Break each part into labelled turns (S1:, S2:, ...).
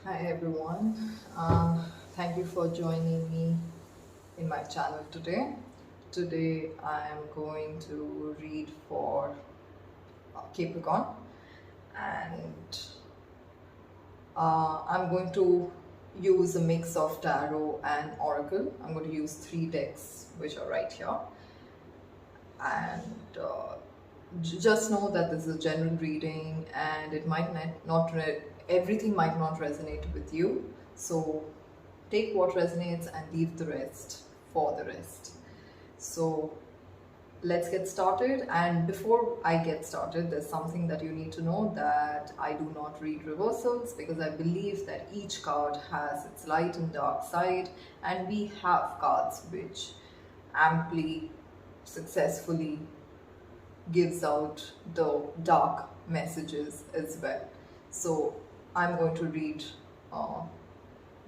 S1: Hi everyone. Thank you for joining me in my channel today. Today I am going to read for Capricorn, and I'm going to use a mix of tarot and oracle. I'm going to use 3 decks which are right here, and just know that this is a general reading and it might everything might not resonate with you, so take what resonates and leave the rest for the rest. So let's get started. And before I get started, there's something that you need to know, that I do not read reversals because I believe that each card has its light and dark side, and we have cards which amply successfully gives out the dark messages as well. So I'm going to read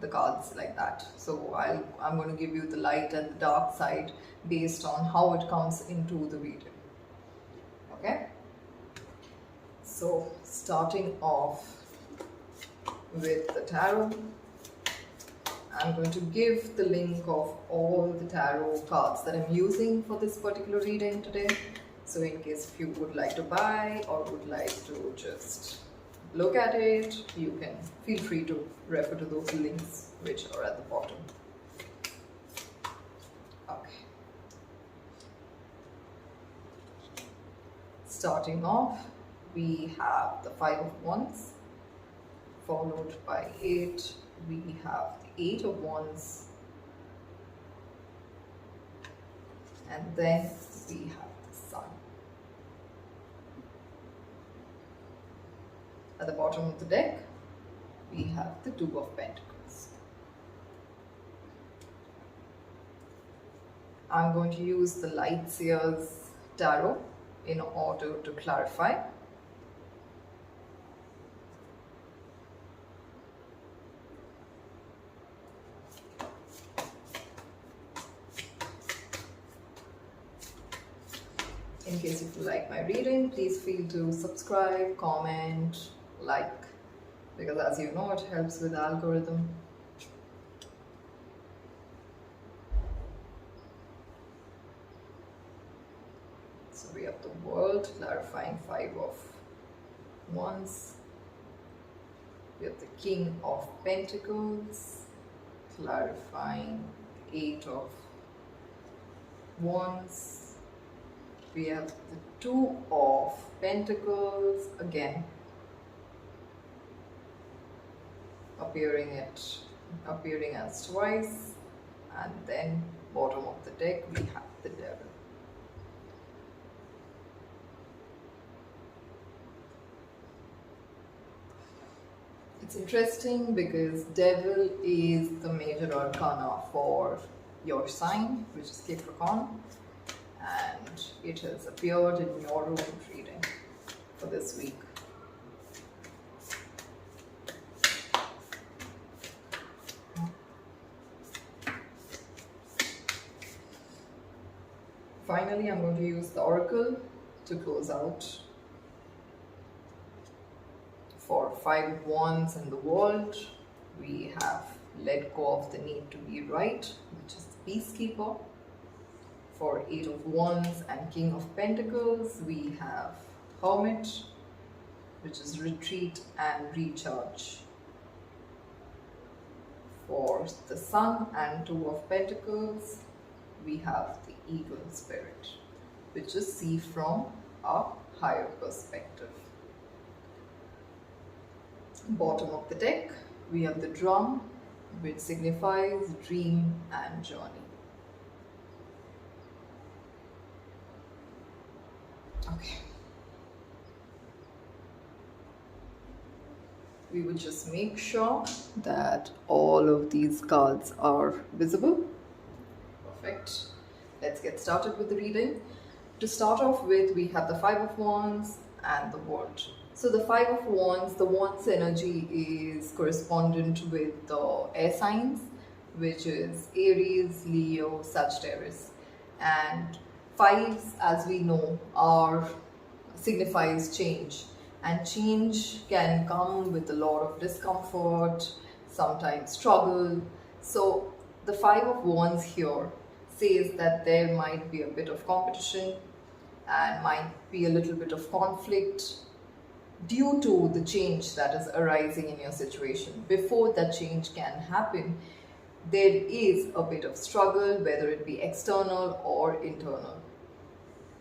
S1: the cards like that. So I'm going to give you the light and the dark side based on how it comes into the reading. Okay? So starting off with the tarot, I'm going to give the link of all the tarot cards that I'm using for this particular reading today. So in case if you would like to buy or would like to just look at it, you can feel free to refer to those links which are at the bottom. Okay. Starting off, we have the 5 of Wands, followed by 8. We have the 8 of Wands, and then we have the Sun. At the bottom of the deck, we have the 2 of Pentacles. I'm going to use the Light Seers Tarot in order to clarify. In case if you like my reading, please feel to subscribe, comment, like, because as you know, it helps with the algorithm. So we have the World, clarifying 5 of Wands. We have the King of Pentacles, clarifying 8 of Wands. We have the 2 of Pentacles, again appearing as twice, and then bottom of the deck we have the Devil. It's interesting because Devil is the major arcana for your sign, which is Capricorn, and it has appeared in your own reading for this week. Finally, I'm going to use the Oracle to close out. For 5 of Wands in the World, we have let go of the need to be right, which is the Peacekeeper. For 8 of Wands and King of Pentacles, we have Hermit, which is retreat and recharge. For the Sun and 2 of Pentacles, we have the Eagle Spirit, which is see from a higher perspective. Bottom of the deck, we have the Drum, which signifies dream and journey. Okay. We will just make sure that all of these cards are visible. Perfect. Let's get started with the reading. To start off with, we have the 5 of Wands and the World. So the 5 of Wands, the Wands energy is correspondent with the air signs, which is Aries, Leo, Sagittarius. And 5s, as we know, signifies change, and change can come with a lot of discomfort, sometimes struggle. So the Five of Wands here says that there might be a bit of competition and might be a little bit of conflict due to the change that is arising in your situation. Before that change can happen, there is a bit of struggle, whether it be external or internal.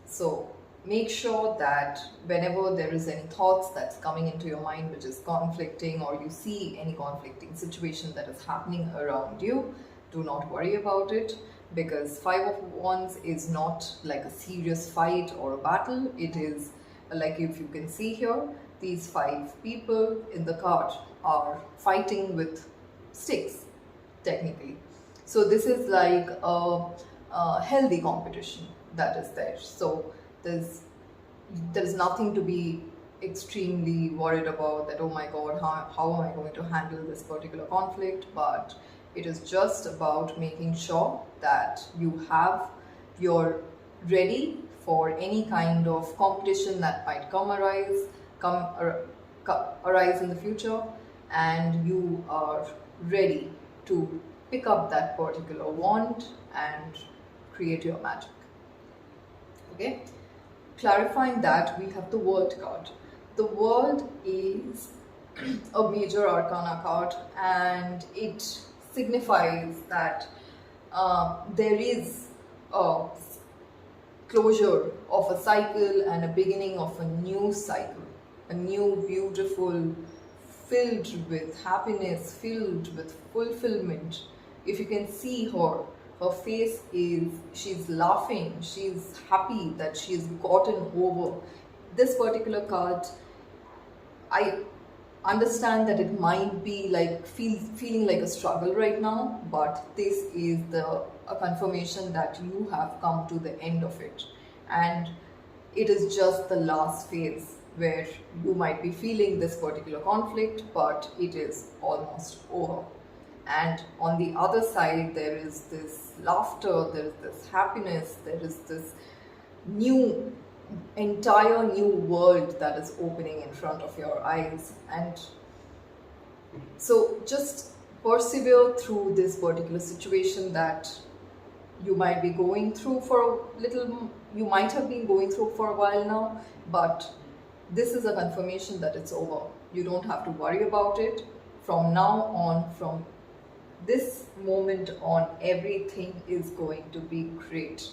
S1: So make sure that whenever there is any thoughts that's coming into your mind which is conflicting, or you see any conflicting situation that is happening around you, do not worry about it, because Five of Wands is not like a serious fight or a battle. It is like, if you can see here, these five people in the card are fighting with sticks, technically. So this is like a healthy competition that is there. So there's nothing to be extremely worried about, that oh my god, how am I going to handle this particular conflict. But it is just about making sure that you're ready for any kind of competition that might arise in the future, and you are ready to pick up that particular wand and create your magic. Okay, clarifying that, we have the World card. The World is a major arcana card, and it signifies that there is a closure of a cycle and a beginning of a new cycle, a new beautiful, filled with happiness, filled with fulfillment. If you can see her face she's laughing, she's happy that she's gotten over this particular card. I understand that it might be like feeling like a struggle right now, but this is a confirmation that you have come to the end of it, and it is just the last phase where you might be feeling this particular conflict, but it is almost over. And on the other side, there is this laughter, there is this happiness, there is this entire new world that is opening in front of your eyes. And so just persevere through this particular situation that you might be going through you might have been going through for a while now, but this is a confirmation that it's over. You don't have to worry about it. From now on, from this moment on, everything is going to be great.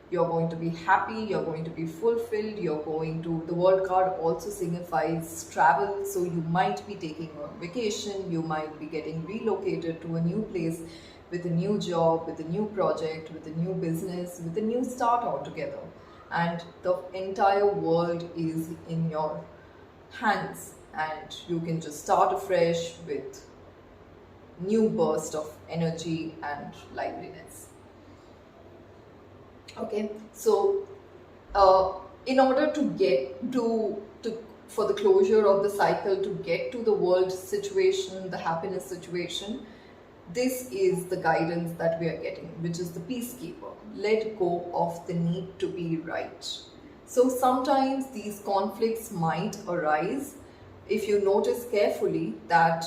S1: You're going to be happy, you're going to be fulfilled, the World card also signifies travel, so you might be taking a vacation, you might be getting relocated to a new place with a new job, with a new project, with a new business, with a new start altogether. And the entire world is in your hands, and you can just start afresh with new burst of energy and liveliness. Okay, so in order to get for the closure of the cycle, to get to the world situation, the happiness situation, this is the guidance that we are getting, which is the Peacekeeper. Let go of the need to be right. So sometimes these conflicts might arise. If you notice carefully that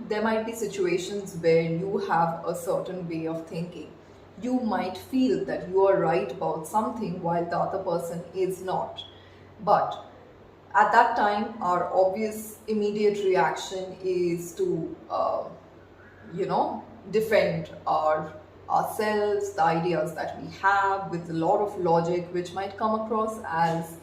S1: there might be situations where you have a certain way of thinking. You might feel that you are right about something while the other person is not. But at that time, our obvious immediate reaction is to, defend ourselves, the ideas that we have, with a lot of logic, which might come across as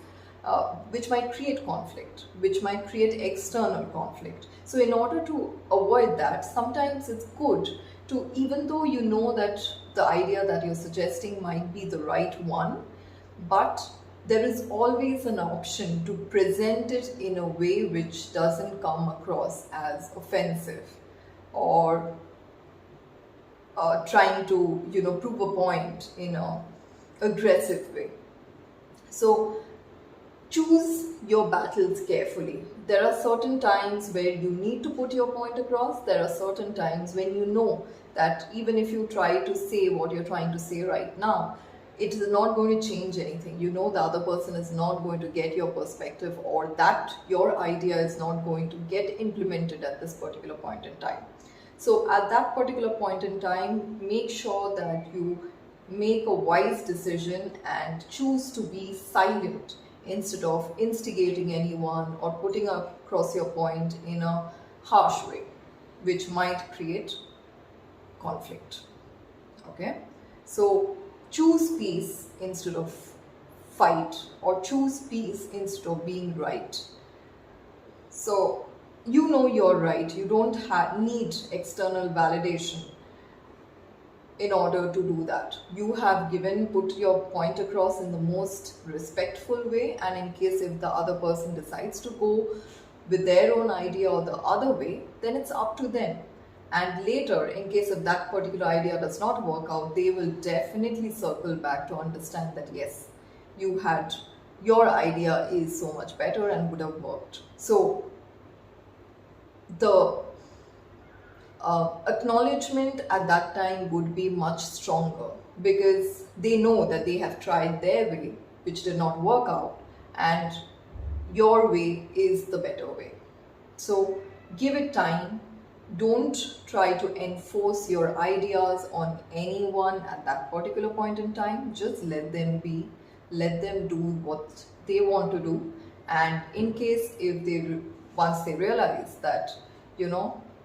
S1: which might create conflict, which might create external conflict. So in order to avoid that, sometimes it's good to, even though you know that the idea that you're suggesting might be the right one, but there is always an option to present it in a way which doesn't come across as offensive or trying to, prove a point in an aggressive way. So choose your battles carefully. There are certain times where you need to put your point across. There are certain times when you know that even if you try to say what you're trying to say right now, it is not going to change anything. You know the other person is not going to get your perspective, or that your idea is not going to get implemented at this particular point in time. So at that particular point in time, make sure that you make a wise decision and choose to be silent instead of instigating anyone or putting across your point in a harsh way, which might create conflict. Okay, so choose peace instead of fight, or choose peace instead of being right. So you know you're right. You don't need external validation in order to do that. You have put your point across in the most respectful way, and in case if the other person decides to go with their own idea or the other way, then it's up to them. And later, in case if that particular idea does not work out, they will definitely circle back to understand that yes, your idea is so much better and would have worked. So the acknowledgement at that time would be much stronger, because they know that they have tried their way, which did not work out, and your way is the better way. So give it time. Don't try to enforce your ideas on anyone at that particular point in time. Just let them be, let them do what they want to do. And in case if once they realize that,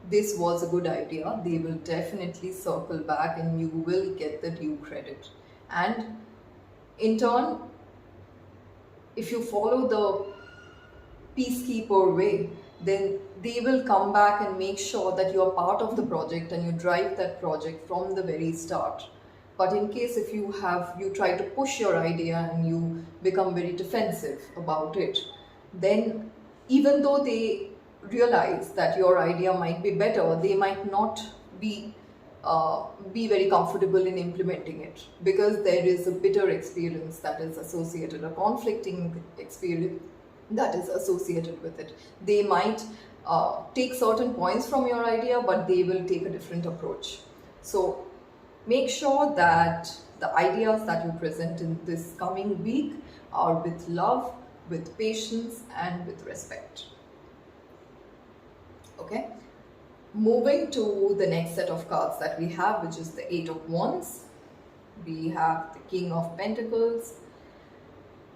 S1: this was a good idea, they will definitely circle back and you will get the due credit. And in turn, if you follow the peacekeeper way, then they will come back and make sure that you are part of the project and you drive that project from the very start. But in case if you try to push your idea and you become very defensive about it, then even though they realize that your idea might be better, they might not be very comfortable in implementing it, because there is a bitter experience that is associated, a conflicting experience that is associated with it. They might take certain points from your idea, but they will take a different approach. So make sure that the ideas that you present in this coming week are with love, with patience, and with respect. Okay, moving to the next set of cards that we have, which is the Eight of Wands. We have the King of Pentacles.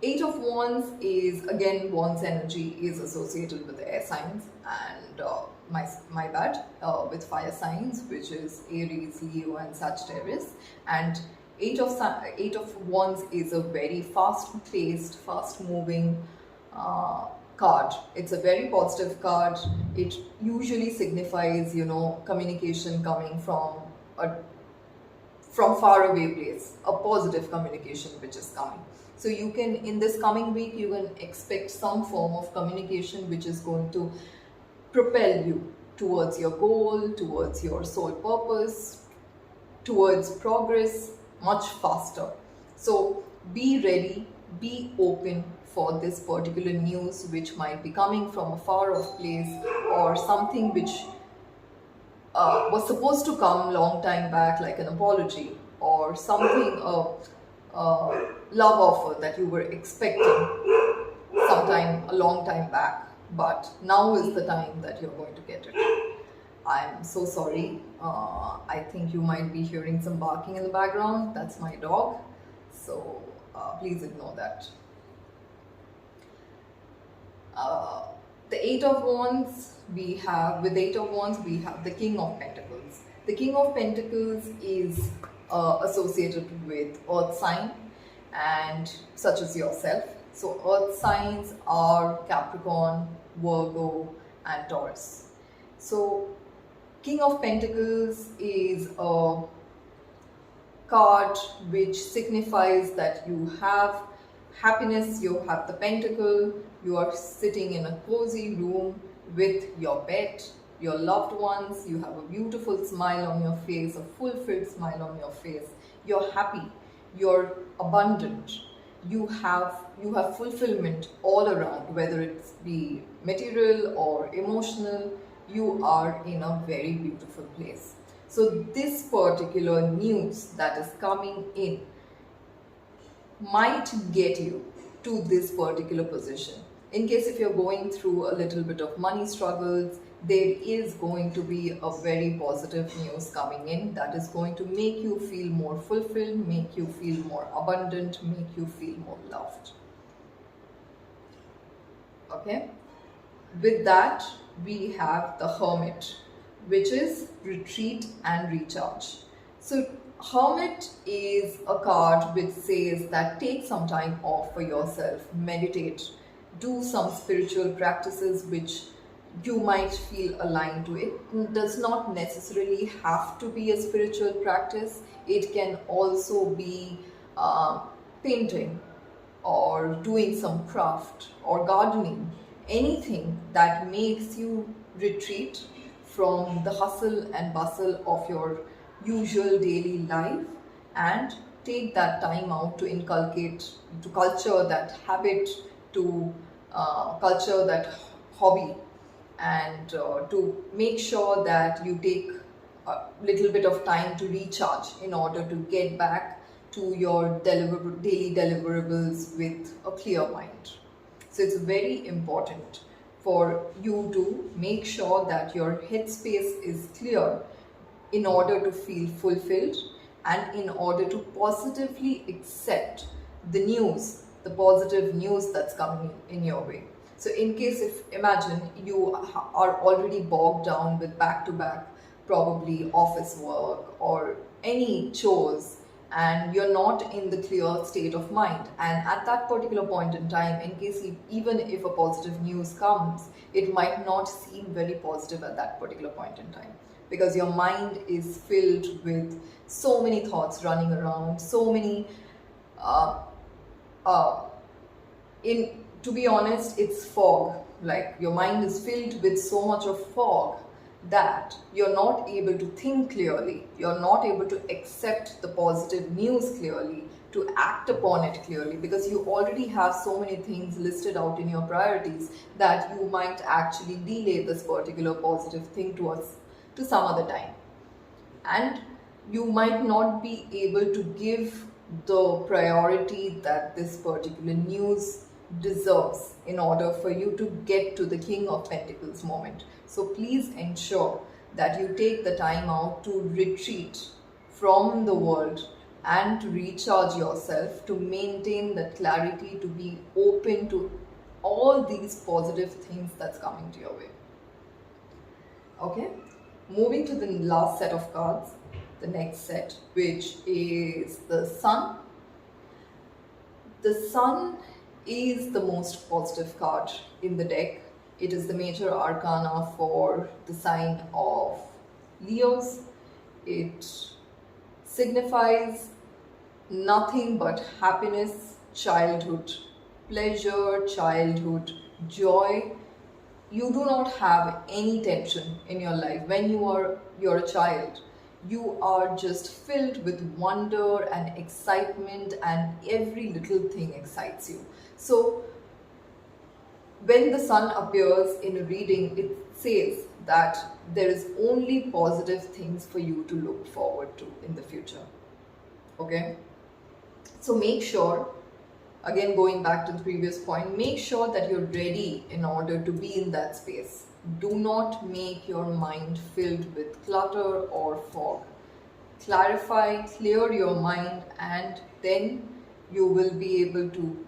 S1: Eight of Wands is, again, Wands energy is associated with the air signs, and my bad, with fire signs, which is Aries, Leo, and Sagittarius. And Eight of Wands is a very fast-paced, fast-moving card. It's a very positive card. It usually signifies, communication coming from far away place, a positive communication which is coming. So you can, in this coming week, you can expect some form of communication which is going to propel you towards your goal, towards your soul purpose, towards progress much faster. So be ready, be open for this particular news which might be coming from a far off place, or something which was supposed to come long time back, like an apology or something, love offer that you were expecting sometime a long time back, but now is the time that you're going to get it. I'm so sorry. I think you might be hearing some barking in the background. That's my dog. So please ignore that. The Eight of Wands, with the Eight of Wands, we have the King of Pentacles. The King of Pentacles is associated with earth sign, and such as yourself. So earth signs are Capricorn, Virgo, and Taurus. So King of Pentacles is a card which signifies that you have happiness, you have the pentacle, you are sitting in a cozy room with your pet, your loved ones, you have a beautiful smile on your face, a fulfilled smile on your face, you're happy, you're abundant, you have fulfillment all around, whether it's be material or emotional. You are in a very beautiful place. So this particular news that is coming in might get you to this particular position. In case if you're going through a little bit of money struggles, there is going to be a very positive news coming in that is going to make you feel more fulfilled, make you feel more abundant, make you feel more loved. Okay? With that, we have the Hermit, which is retreat and recharge. So Hermit is a card which says that take some time off for yourself, meditate, do some spiritual practices which you might feel aligned to. It does not necessarily have to be a spiritual practice. It can also be painting or doing some craft or gardening, anything that makes you retreat from the hustle and bustle of your usual daily life and take that time out to inculcate, to culture that habit, to culture that hobby, and to make sure that you take a little bit of time to recharge in order to get back to your daily deliverables with a clear mind. So it's very important for you to make sure that your headspace is clear in order to feel fulfilled and in order to positively accept the news, the positive news that's coming in your way. So in case if imagine you are already bogged down with back-to-back probably office work or any chores and you're not in the clear state of mind, and at that particular point in time, in case even if a positive news comes, it might not seem very positive at that particular point in time because your mind is filled with so many thoughts running around, so many to be honest, it's fog. Like your mind is filled with so much of fog that you're not able to think clearly, you're not able to accept the positive news clearly, to act upon it clearly, because you already have so many things listed out in your priorities that you might actually delay this particular positive thing to some other time. And you might not be able to give the priority that this particular news deserves in order for you to get to the King of Pentacles moment. So please ensure that you take the time out to retreat from the world and to recharge yourself, to maintain that clarity, to be open to all these positive things that's coming to your way. Okay, moving to the last set of cards, the next set, which is the Sun. The Sun is the most positive card in the deck. It is the major arcana for the sign of Leos. It signifies nothing but happiness, childhood pleasure, childhood joy. You do not have any tension in your life. When you're a child, you are just filled with wonder and excitement, and every little thing excites you. So when the Sun appears in a reading, it says that there is only positive things for you to look forward to in the future. Okay? So make sure, again going back to the previous point, make sure that you're ready in order to be in that space. Do not make your mind filled with clutter or fog. Clarify, clear your mind, and then you will be able to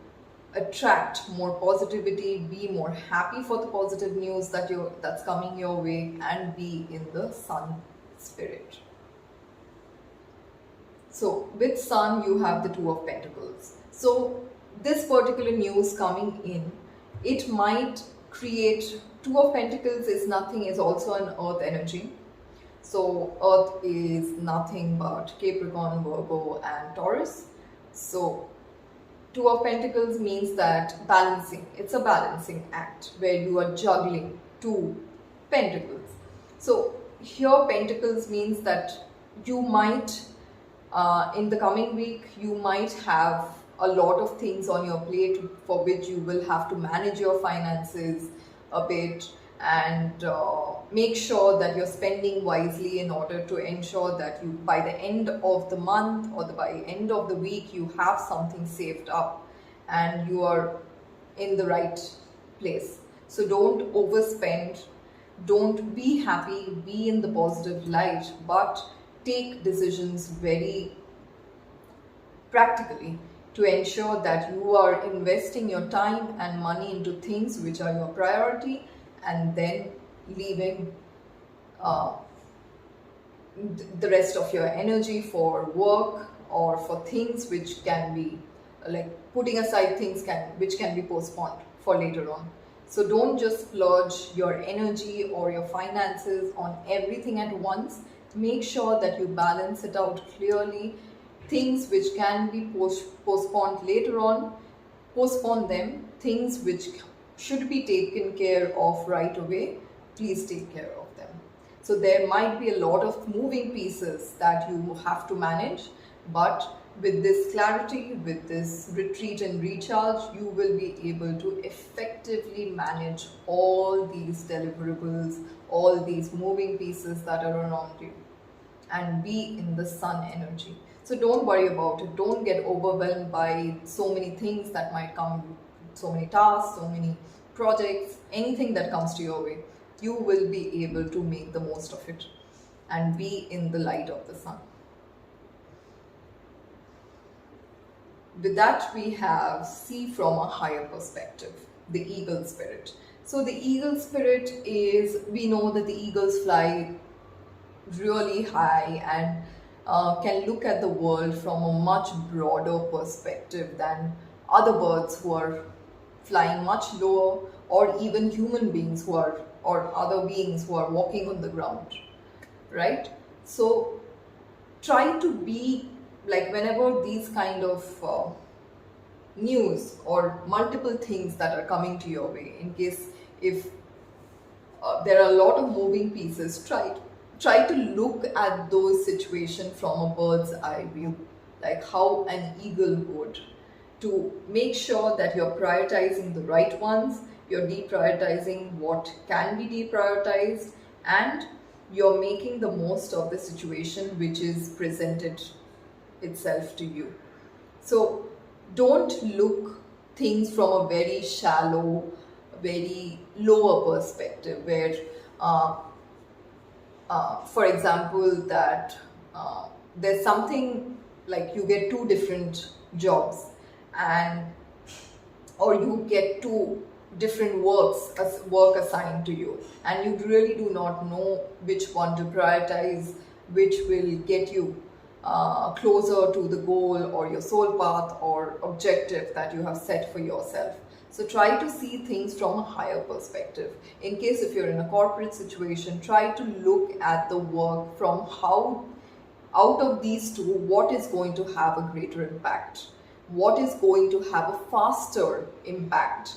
S1: attract more positivity, be more happy for the positive news that's coming your way, and be in the Sun spirit. So with Sun, you have the Two of Pentacles. So this particular news coming in, it might create, Two of Pentacles is also an earth energy. So earth is nothing but Capricorn, Virgo and Taurus. So Two of Pentacles means that balancing. It's a balancing act where you are juggling two pentacles. So here Pentacles means that you might, in the coming week, you might have a lot of things on your plate for which you will have to manage your finances a bit, and make sure that you're spending wisely in order to ensure that you, by the end of the month or by end of the week, you have something saved up and you are in the right place. So don't overspend, don't be happy, be in the positive light, but take decisions very practically to ensure that you are investing your time and money into things which are your priority, and then leaving the rest of your energy for work or for things which can be like putting aside things which can be postponed for later on. So don't just splurge your energy or your finances on everything at once. Make sure that you balance it out clearly. Things which can be postponed later on, postpone them. Things which should be taken care of right away, please take care of them. So there might be a lot of moving pieces that you have to manage, but with this clarity, with this retreat and recharge, you will be able to effectively manage all these deliverables, all these moving pieces that are around you, and be in the sun energy. So don't worry about it. Don't get overwhelmed by so many things that might come, so many tasks, so many projects, anything that comes to your way. You will be able to make the most of it and be in the light of the sun. With that, we have see from a higher perspective, the eagle spirit. So the eagle spirit is, we know that the eagles fly really high and can look at the world from a much broader perspective than other birds who are flying much lower, or even human beings who are, or other beings who are walking on the ground, right? So try to be like, whenever these kind of news or multiple things that are coming to your way, in case if there are a lot of moving pieces, try to look at those situations from a bird's eye view, like how an eagle would, to make sure that you're prioritizing the right ones, you're deprioritizing what can be deprioritized, and you're making the most of the situation which is presented itself to you. So don't look things from a very shallow, very lower perspective where for example, that there's something like you get two different jobs, and or you get two different work assigned to you, and you really do not know which one to prioritize, which will get you closer to the goal or your soul path or objective that you have set for yourself. So try to see things from a higher perspective. In case if you're in a corporate situation, try to look at the work from how, out of these two, what is going to have a greater impact? What is going to have a faster impact?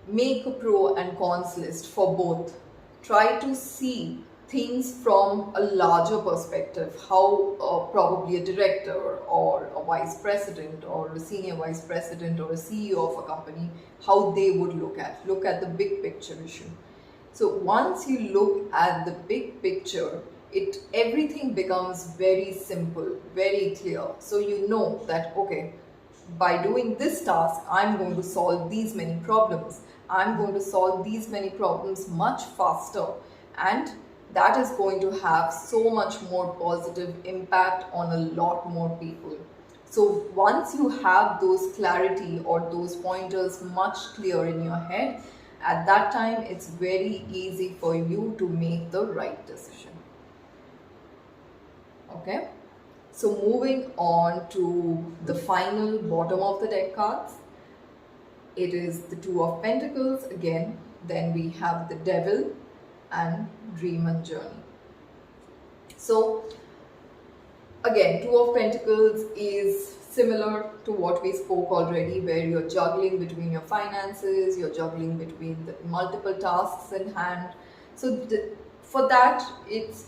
S1: Make a pro and cons list for both. Try to see things from a larger perspective, how probably a director or a vice president or a senior vice president or a CEO of a company, how they would look at the big picture issue. So once you look at the big picture, everything becomes very simple, very clear. So you know that, okay, by doing this task, I'm going to solve these many problems. I'm going to solve these many problems much faster, and that is going to have so much more positive impact on a lot more people. So once you have those clarity or those pointers much clear in your head, at that time it's very easy for you to make the right decision. Okay, so moving on to the final bottom of the deck cards, it is the Two of Pentacles again, then we have the Devil and Dream and Journey. So again, Two of Pentacles is similar to what we spoke already, where you're juggling between your finances, you're juggling between the multiple tasks in hand. So for that,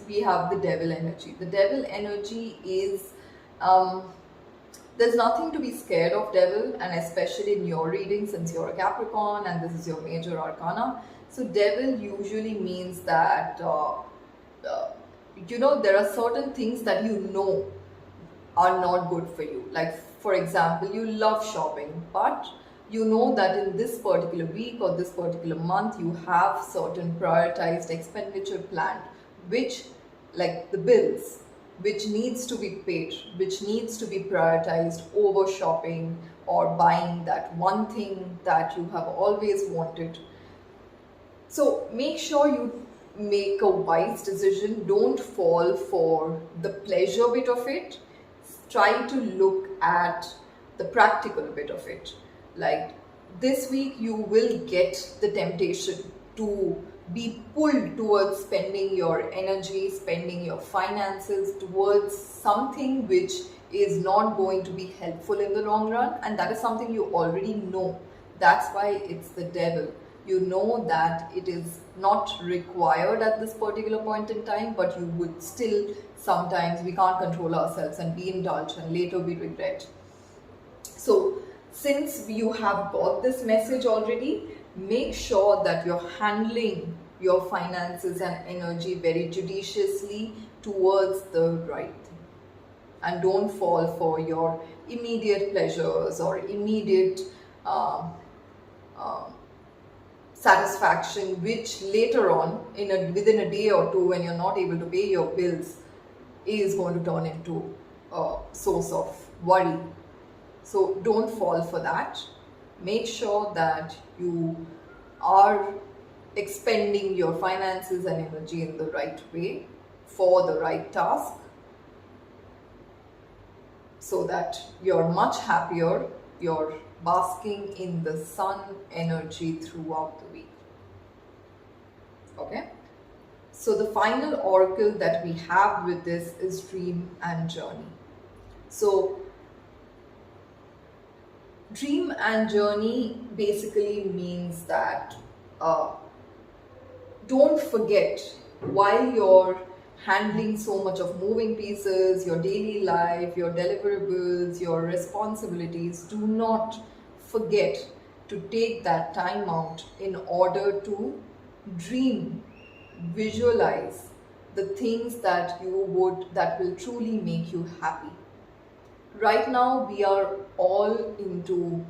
S1: we have the Devil energy. The Devil energy is there's nothing to be scared of Devil, and especially in your reading, since you're a Capricorn and this is your major arcana, So devil usually means that uh, there are certain things that are not good for you. Like, for example, you love shopping, but you know that in this particular week or this particular month, you have certain prioritized expenditure planned, which, like the bills, which needs to be paid, which needs to be prioritized over shopping or buying that one thing that you have always wanted. So make sure you make a wise decision. Don't fall for the pleasure bit of it. Try to look at the practical bit of it. Like, this week, you will get the temptation to be pulled towards spending your energy, spending your finances towards something which is not going to be helpful in the long run, and that is something you already know. That's why it's the devil. You know that it is not required at this particular point in time, but you would still, sometimes we can't control ourselves and we indulge, and later we regret. So since you have got this message already, make sure that you're handling your finances and energy very judiciously towards the right thing. And don't fall for your immediate pleasures or immediate satisfaction, which later on, within a day or two, when you're not able to pay your bills, is going to turn into a source of worry. So don't fall for that. Make sure that you are expending your finances and energy in the right way for the right task, so that you're much happier, you're basking in the sun energy throughout the week. Okay? So the final oracle that we have with this is dream and journey. So dream and journey basically means that don't forget, while you're handling so much of moving pieces, your daily life, your deliverables, your responsibilities, do not forget to take that time out in order to dream, visualize the things that will truly make you happy. Right now, we are all into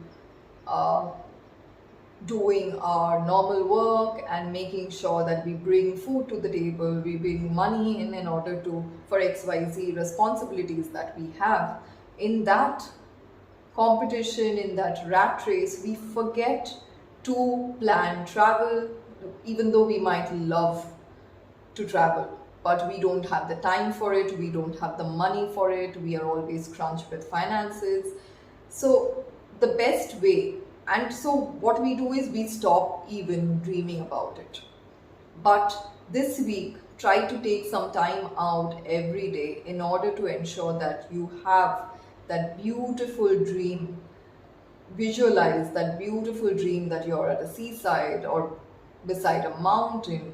S1: doing our normal work and making sure that we bring food to the table, we bring money in order to, for XYZ responsibilities that we have. In that competition, in that rat race, we forget to plan travel, even though we might love to travel. But we don't have the time for it, we don't have the money for it, we are always crunched with finances. So the best way, and so what we do is we stop even dreaming about it. But this week, try to take some time out every day in order to ensure that you have that beautiful dream. Visualize that beautiful dream that you're at a seaside or beside a mountain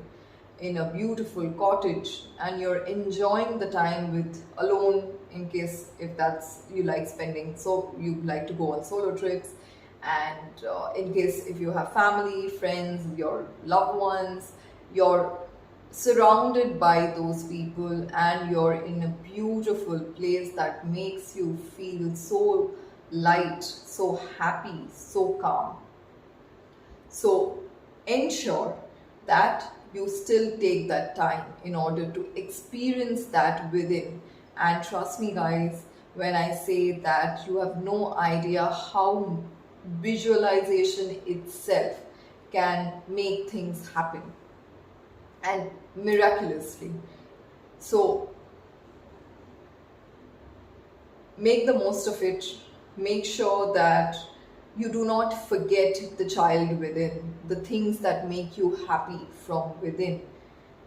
S1: in a beautiful cottage, and you're enjoying the time with alone, in case if that's you like spending, so you like to go on solo trips, and in case if you have family, friends, your loved ones, you're surrounded by those people and you're in a beautiful place that makes you feel so light, so happy, so calm. So ensure that you still take that time in order to experience that within. And trust me, guys, when I say that, you have no idea how visualization itself can make things happen, and miraculously. So make the most of it. Make sure that you do not forget the child within, the things that make you happy from within,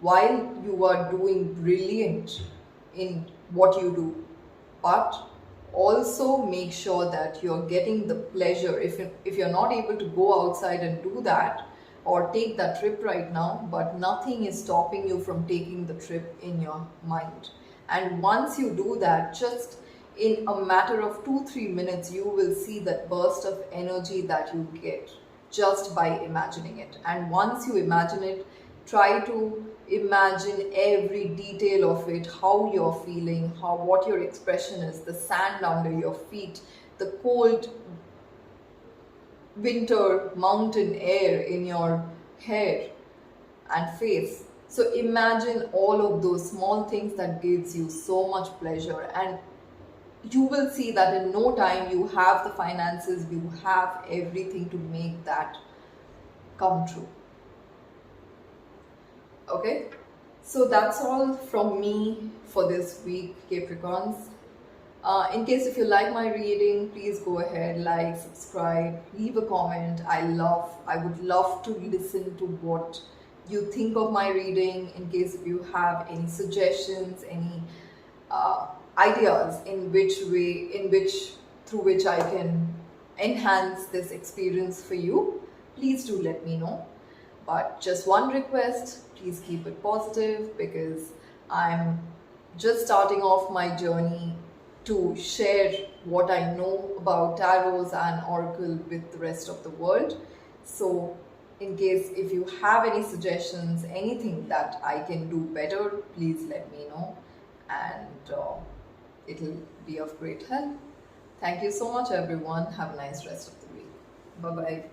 S1: while you are doing brilliant in what you do. But also make sure that you're getting the pleasure. If you're not able to go outside and do that or take that trip right now, but nothing is stopping you from taking the trip in your mind. And once you do that, just in a matter of 2-3 minutes, you will see that burst of energy that you get. just by imagining it. And once you imagine it, try to imagine every detail of it, how you're feeling, how what your expression is, the sand under your feet, the cold winter mountain air in your hair and face. So imagine all of those small things that gives you so much pleasure, and you will see that in no time you have the finances, you have everything to make that come true. Okay, so that's all from me for this week, Capricorns. In case if you like my reading, please go ahead, like, subscribe, leave a comment. I would love to listen to what you think of my reading. In case if you have any suggestions, any ideas through which I can enhance this experience for you, please do let me know. But just one request, please keep it positive, because I'm just starting off my journey to share what I know about tarots and oracle with the rest of the world. So in case if you have any suggestions, anything that I can do better, please let me know, and it'll be of great help. Thank you so much, everyone. Have a nice rest of the week. Bye bye.